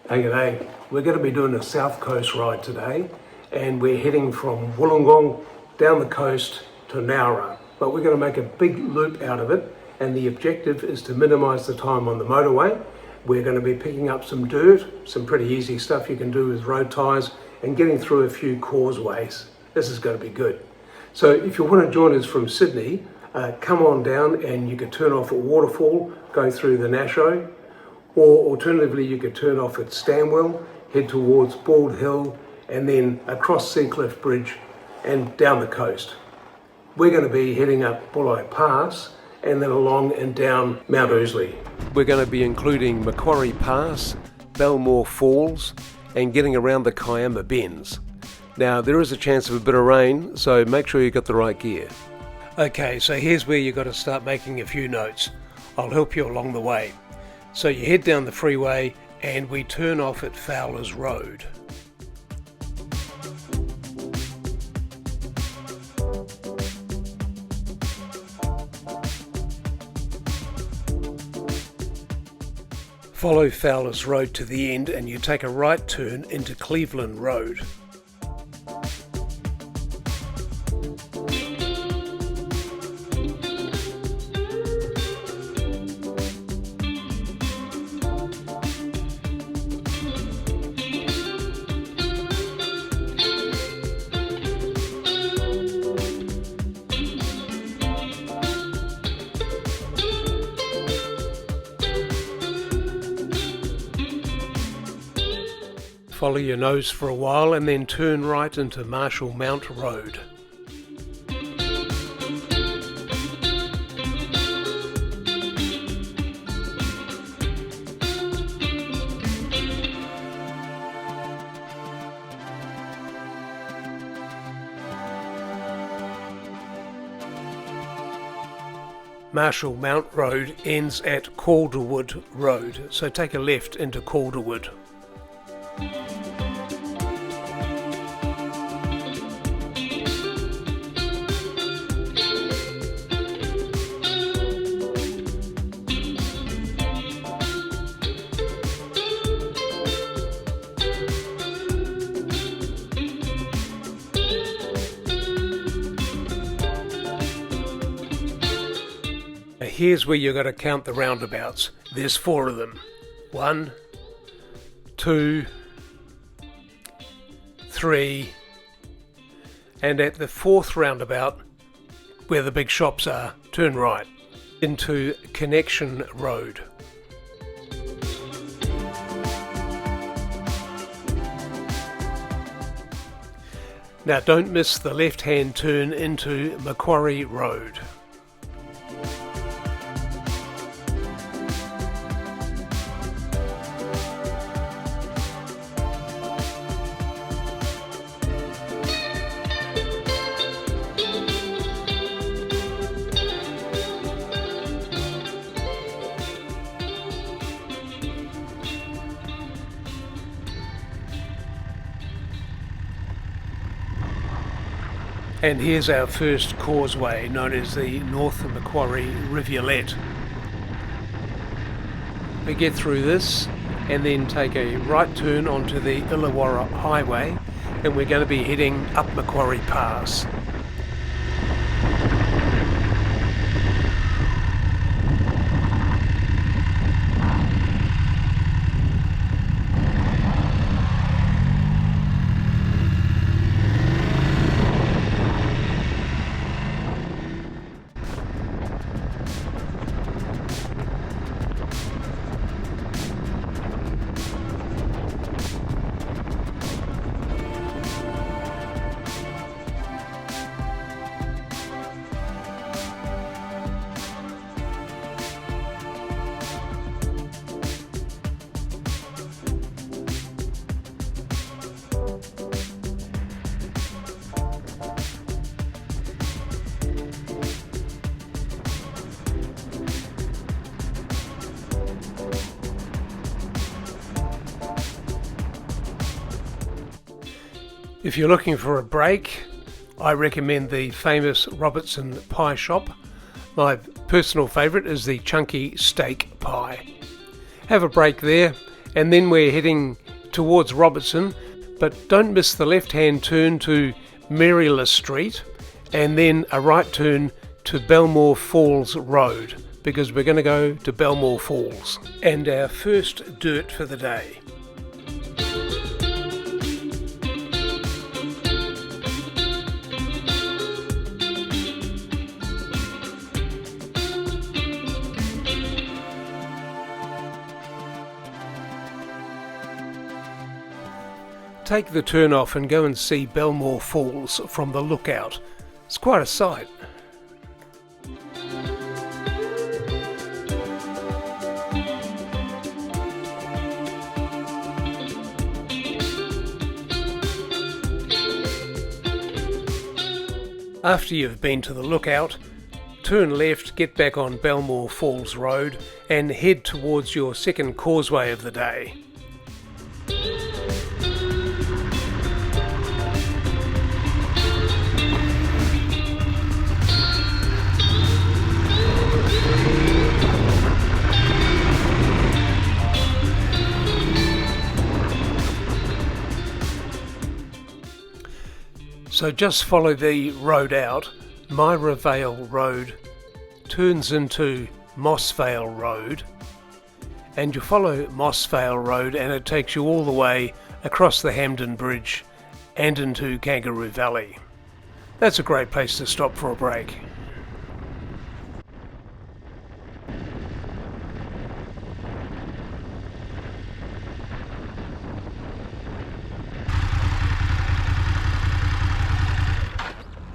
Hey, g'day. We're going to be doing a south coast ride today, and we're heading from Wollongong down the coast to Nowra. But we're going to make a big loop out of it, and the objective is to minimise the time on the motorway. We're going to be picking up some dirt, some pretty easy stuff you can do with road tyres, and getting through a few causeways. This is going to be good. So if you want to join us from Sydney, come on down and you can turn off at Waterfall, go through the Nasho, or alternatively you could turn off at Stanwell, head towards Bald Hill, and then across Seacliff Bridge and down the coast. We're going to be heading up Bulli Pass and then along and down Mount Ousley. We're going to be including Macquarie Pass, Belmore Falls, and getting around the Kiama Bends. Now there is a chance of a bit of rain, so make sure you've got the right gear. Okay, so here's where you've got to start making a few notes. I'll help you along the way. So you head down the freeway and we turn off at Fowler's Road. Follow Fowler's Road to the end and you take a right turn into Cleveland Road. Follow your nose for a while and then turn right into Marshall Mount Road. Marshall Mount Road ends at Calderwood Road, so take a left into Calderwood. Here's where you've got to count the roundabouts. There's 4 of them. 1, 2, 3, and at the 4th roundabout, where the big shops are, turn right into Connection Road. Now don't miss the left-hand turn into Macquarie Road. And here's our first causeway, known as the North Macquarie Rivulet. We get through this and then take a right turn onto the Illawarra Highway, and we're going to be heading up Macquarie Pass. If you're looking for a break, I recommend the famous Robertson Pie Shop. My personal favourite is the chunky steak pie. Have a break there and then we're heading towards Robertson, but don't miss the left-hand turn to Maryless Street and then a right turn to Belmore Falls Road, because we're going to go to Belmore Falls. And our first dirt for the day. Take the turn off and go and see Belmore Falls from the lookout. It's quite a sight. After you've been to the lookout, turn left, get back on Belmore Falls Road and head towards your second causeway of the day. So just follow the road out. Myra Vale Road turns into Mossvale Road, and you follow Mossvale Road and it takes you all the way across the Hampden Bridge and into Kangaroo Valley. That's a great place to stop for a break.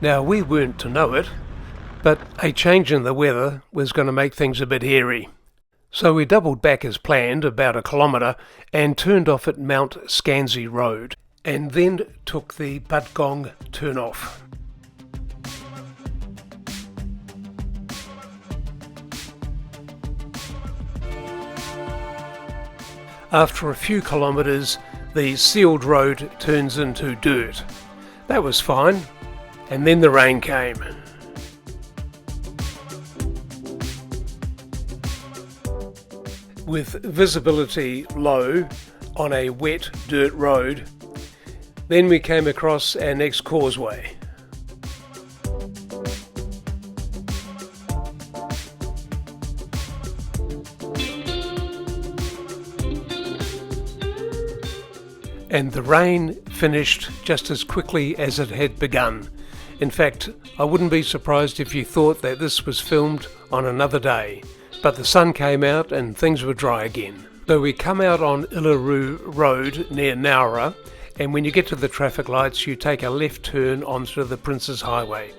Now, we weren't to know it, but a change in the weather was going to make things a bit hairy. So we doubled back as planned, about a kilometre, and turned off at Mount Scansey Road, and then took the Budgong turn-off. After a few kilometres, the sealed road turns into dirt. That was fine. And then the rain came. With visibility low on a wet dirt road, then we came across our next causeway. And the rain finished just as quickly as it had begun. In fact, I wouldn't be surprised if you thought that this was filmed on another day, but the sun came out and things were dry again. So we come out on Illaroo Road near Nowra, and when you get to the traffic lights you take a left turn onto the Princes Highway,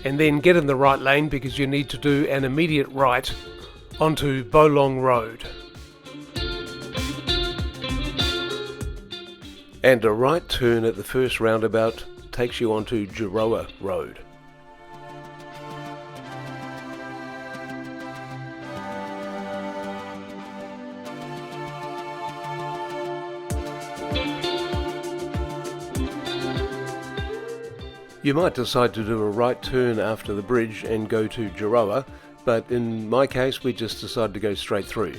and then get in the right lane because you need to do an immediate right onto Wollongong Road. And a right turn at the first roundabout takes you onto Giroa Road. You might decide to do a right turn after the bridge and go to Giroa, but in my case we just decided to go straight through.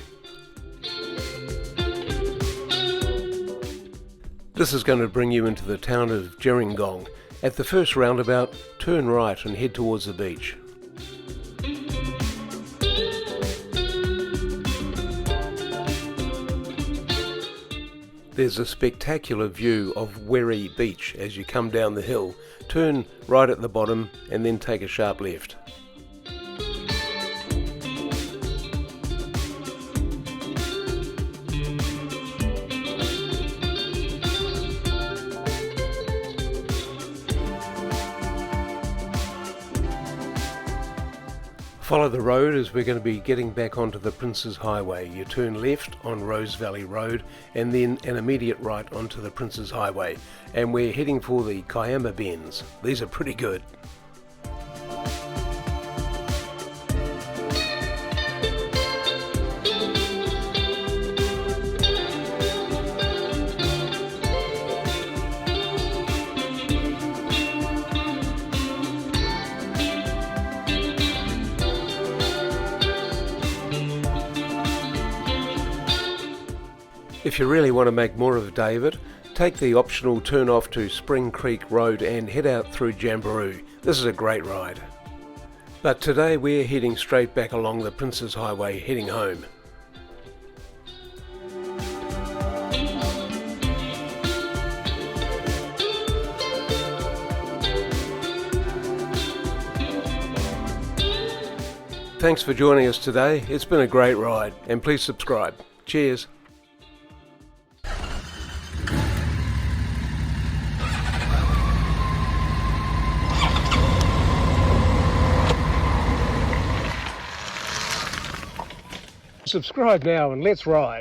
This is going to bring you into the town of Wollongong. At the first roundabout, turn right and head towards the beach. There's a spectacular view of Werry Beach as you come down the hill. Turn right at the bottom and then take a sharp left. Follow the road as we're going to be getting back onto the Princes Highway. You turn left on Rose Valley Road and then an immediate right onto the Princes Highway. And we're heading for the Kiama bends. These are pretty good. If you really want to make more of a day of it, take the optional turn off to Spring Creek Road and head out through Jamberoo. This is a great ride. But today we're heading straight back along the Princes Highway heading home. Thanks for joining us today. It's been a great ride, and please subscribe. Cheers. Subscribe now and let's ride.